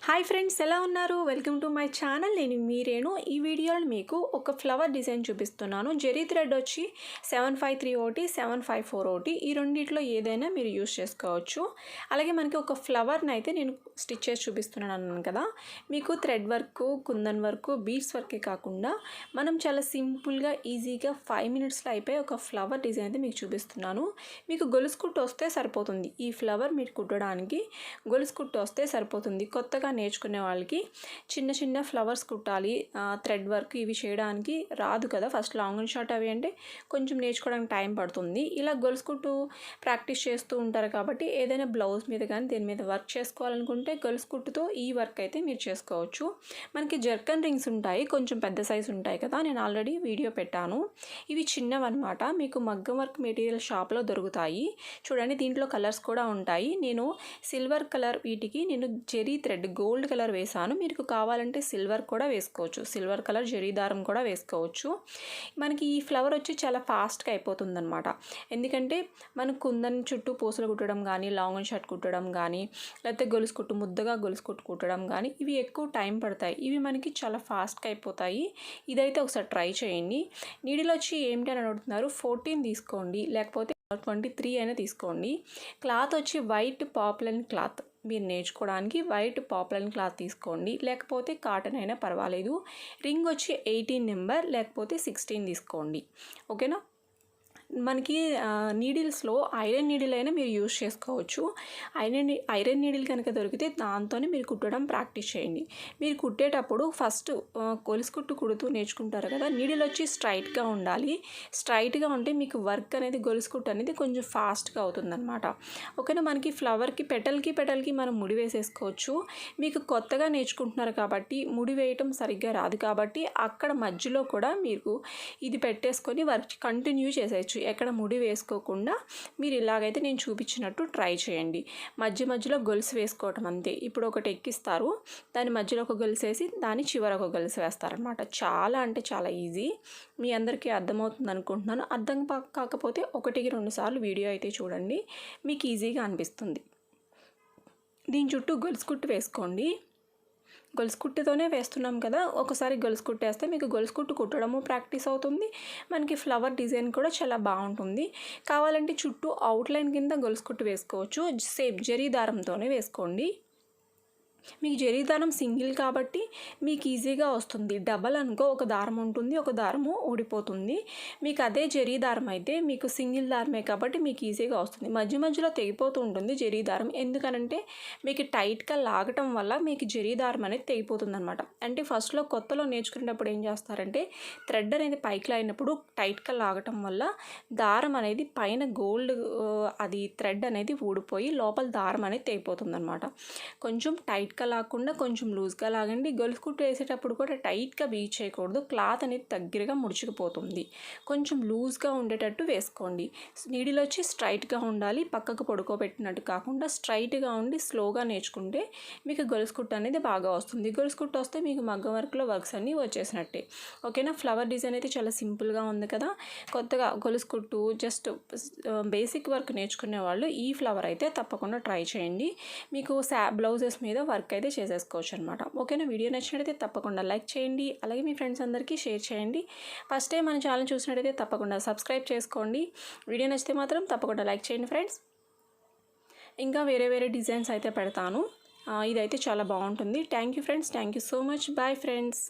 Hi friends, ఎలా ఉన్నారు? Welcome to my channel. నేను మీరేను. ఈ వీడియోలో మీకు ఒక ఫ్లవర్ డిజైన్ చూపిస్తున్నాను. జెరీ థ్రెడ్ వచ్చి 753 ఒకటి, 754 ఒకటి, ఈ రెండిట్లో ఏదైనా మీరు యూస్ చేసుకోవచ్చు. అలాగే మనకి ఒక ఫ్లవర్ని అయితే నేను స్టిచ్ చేసి చూపిస్తున్నాను అన్నాను కదా. మీకు thread work, kundan work, beads వర్కే కాకుండా మనం చాలా సింపుల్గా ఈజీగా 5 మినిట్స్లో అయిపోయి ఒక ఫ్లవర్ డిజైన్ అయితే మీకు చూపిస్తున్నాను. మీకు గొలుసు కుట్టు వస్తే సరిపోతుంది. ఈ ఫ్లవర్ మీరు కుట్టడానికి గొలుసు కుట్టు వస్తే సరిపోతుంది. కొత్తగా నేర్చుకునే వాళ్ళకి చిన్న చిన్న ఫ్లవర్స్ కుట్టాలి, థ్రెడ్ వర్క్ ఇవి చేయడానికి రాదు కదా. ఫస్ట్ లాంగ్ అండ్ షార్ట్ అవి అంటే కొంచెం నేర్చుకోవడానికి టైం పడుతుంది. ఇలా గొలుసు కుట్టు ప్రాక్టీస్ చేస్తూ ఉంటారు కాబట్టి ఏదైనా బ్లౌజ్ మీద కానీ దేని మీద వర్క్ చేసుకోవాలనుకుంటే గొలుసు కుట్టుతో ఈ వర్క్ అయితే మీరు చేసుకోవచ్చు. మనకి జర్కన్ రింగ్స్ ఉంటాయి, కొంచెం పెద్ద సైజు ఉంటాయి కదా, నేను ఆల్రెడీ వీడియో పెట్టాను. ఇవి చిన్నవన్నమాట. మీకు మగ్గం వర్క్ మెటీరియల్ షాప్లో దొరుకుతాయి. చూడండి, దీంట్లో కలర్స్ కూడా ఉంటాయి. నేను సిల్వర్ కలర్ వీటికి నేను జెరీ థ్రెడ్ గోల్డ్ కలర్ వేసాను. మీకు కావాలంటే సిల్వర్ కూడా వేసుకోవచ్చు, సిల్వర్ కలర్ జెరీ దారం కూడా వేసుకోవచ్చు. మనకి ఈ ఫ్లవర్ వచ్చి చాలా ఫాస్ట్గా అయిపోతుంది అనమాట. ఎందుకంటే మనకు కుందన్ చుట్టూ పూసలు కుట్టడం కానీ, లాంగ్ అండ్ షర్ట్ కుట్టడం కానీ, లేకపోతే గొలుసు కుట్టు ముద్దగా గొలుసు కుట్టు కుట్టడం కానీ ఇవి ఎక్కువ టైం పడతాయి. ఇవి మనకి చాలా ఫాస్ట్గా అయిపోతాయి. ఇదైతే ఒకసారి ట్రై చేయండి. నీడిల్ వచ్చి ఏమిటి అని అడుగుతున్నారు, 14 తీసుకోండి, లేకపోతే 23 అయినా తీసుకోండి. క్లాత్ వచ్చి వైట్ పాప్లైన్ క్లాత్, మీరు నేర్చుకోవడానికి వైట్ పాప్లైన్ క్లాత్ తీసుకోండి, లేకపోతే కాటన్ అయినా పర్వాలేదు. రింగ్ వచ్చి 18 నెంబర్ లేకపోతే 16 తీసుకోండి. ఓకేనా. మనకి నీడిల్స్లో ఐరన్ నీడిల్ అయినా మీరు యూజ్ చేసుకోవచ్చు. ఐరన్ నీడిల్ కనుక దొరికితే దాంతోనే మీరు కుట్టడం ప్రాక్టీస్ చేయండి. మీరు కుట్టేటప్పుడు ఫస్ట్ గొలుసు కుట్టు కుడుతూ నేర్చుకుంటారు కదా, నీడిల్ వచ్చి స్ట్రైట్గా ఉండాలి. స్ట్రైట్గా ఉంటే మీకు వర్క్ అనేది గొలుసు కుట్టు అనేది కొంచెం ఫాస్ట్గా అవుతుందన్నమాట. ఓకేనా. మనకి ఫ్లవర్కి పెటల్కి మనం ముడి వేసేసుకోవచ్చు. మీకు కొత్తగా నేర్చుకుంటున్నారు కాబట్టి ముడి వేయటం సరిగ్గా రాదు కాబట్టి అక్కడ మధ్యలో కూడా మీకు ఇది పెట్టేసుకొని వర్క్ కంటిన్యూ చేసేయచ్చు. ఎక్కడ ముడి వేసుకోకుండా మీరు ఇలాగైతే నేను చూపించినట్టు ట్రై చేయండి. మధ్యలో గొలుసు వేసుకోవటం అంతే. ఇప్పుడు ఒకటి ఎక్కిస్తారు, దాని మధ్యలో ఒక గొలుసు వేసి దాని చివర ఒక గొలుసు వేస్తారనమాట. చాలా అంటే చాలా ఈజీ. మీ అందరికీ అర్థమవుతుంది అనుకుంటున్నాను. అర్థం కాకపోతే 1-2 సార్లు వీడియో అయితే చూడండి, మీకు ఈజీగా అనిపిస్తుంది. దీని చుట్టూ గొలుసు కుట్టు వేసుకోండి. గొలుసు కుట్టుతోనే వేస్తున్నాం కదా, ఒకసారి గొలుసు కుట్టేస్తే మీకు గొలుసు కుట్టు కుట్టడము ప్రాక్టీస్ అవుతుంది. మనకి ఫ్లవర్ డిజైన్ కూడా చాలా బాగుంటుంది. కావాలంటే చుట్టూ అవుట్లైన్ కింద గొలుసు కుట్టు వేసుకోవచ్చు. సేమ్ జరీ దారంతోనే వేసుకోండి. మీకు జరీ దారం సింగిల్ కాబట్టి మీకు ఈజీగా వస్తుంది. డబల్ అనుకో, ఒక దారం ఉంటుంది, ఒక దారము ఊడిపోతుంది. మీకు అదే జరీ దారం అయితే మీకు సింగిల్ దారమే కాబట్టి మీకు ఈజీగా వస్తుంది. మధ్యలో తెగిపోతూ ఉంటుంది జరీ దారం. ఎందుకనంటే మీకు టైట్గా లాగటం వల్ల మీకు జరీ దారం అనేది తెగిపోతుంది అనమాట. అంటే ఫస్ట్లో కొత్తలో నేర్చుకునేటప్పుడు ఏం చేస్తారంటే థ్రెడ్ అనేది పైకి లాగినప్పుడు టైట్గా లాగటం వల్ల దారం అనేది పైన గోల్డ్ అది థ్రెడ్ అనేది ఊడిపోయి లోపల దారం అనేది తెగిపోతుంది అనమాట. కొంచెం టైట్గా లాగకుండా కొంచెం లూజ్గా లాగండి. గొలుసు కుట్టు వేసేటప్పుడు కూడా టైట్గా బీచ్ చేయకూడదు, క్లాత్ అనేది దగ్గరగా ముడుచుకుపోతుంది. కొంచెం లూజ్గా ఉండేటట్టు వేసుకోండి. నీడిల్ వచ్చి స్ట్రైట్గా ఉండాలి, పక్కకు పడుకోబెట్టినట్టు కాకుండా స్ట్రైట్గా ఉండి స్లోగా నేర్చుకుంటే మీకు గొలుసు కుట్టు అనేది బాగా వస్తుంది. గొలుసు కుట్టు వస్తే మీకు మగ్గం వర్క్లో వర్క్స్ అన్నీ వచ్చేసినట్టే. ఓకేనా. ఫ్లవర్ డిజైన్ అయితే చాలా సింపుల్గా ఉంది కదా. కొత్తగా గొలుసు కుట్టు జస్ట్ బేసిక్ వర్క్ నేర్చుకునే వాళ్ళు ఈ ఫ్లవర్ అయితే తప్పకుండా ట్రై చేయండి. మీకు బ్లౌజెస్ మీద వర్క్ అయితే చేసేసుకోవచ్చు అనమాట. ఓకేనా. వీడియో నచ్చినట్టయితే తప్పకుండా లైక్ చేయండి, అలాగే మీ ఫ్రెండ్స్ అందరికీ షేర్ చేయండి. ఫస్ట్ టైం మన ఛానల్ చూసినట్టయితే తప్పకుండా సబ్స్క్రైబ్ చేసుకోండి. వీడియో నచ్చితే మాత్రం తప్పకుండా లైక్ చేయండి ఫ్రెండ్స్. ఇంకా వేరే డిజైన్స్ అయితే పెడతాను. ఇదైతే చాలా బాగుంటుంది. Thank you friends, thank you so much. Bye friends.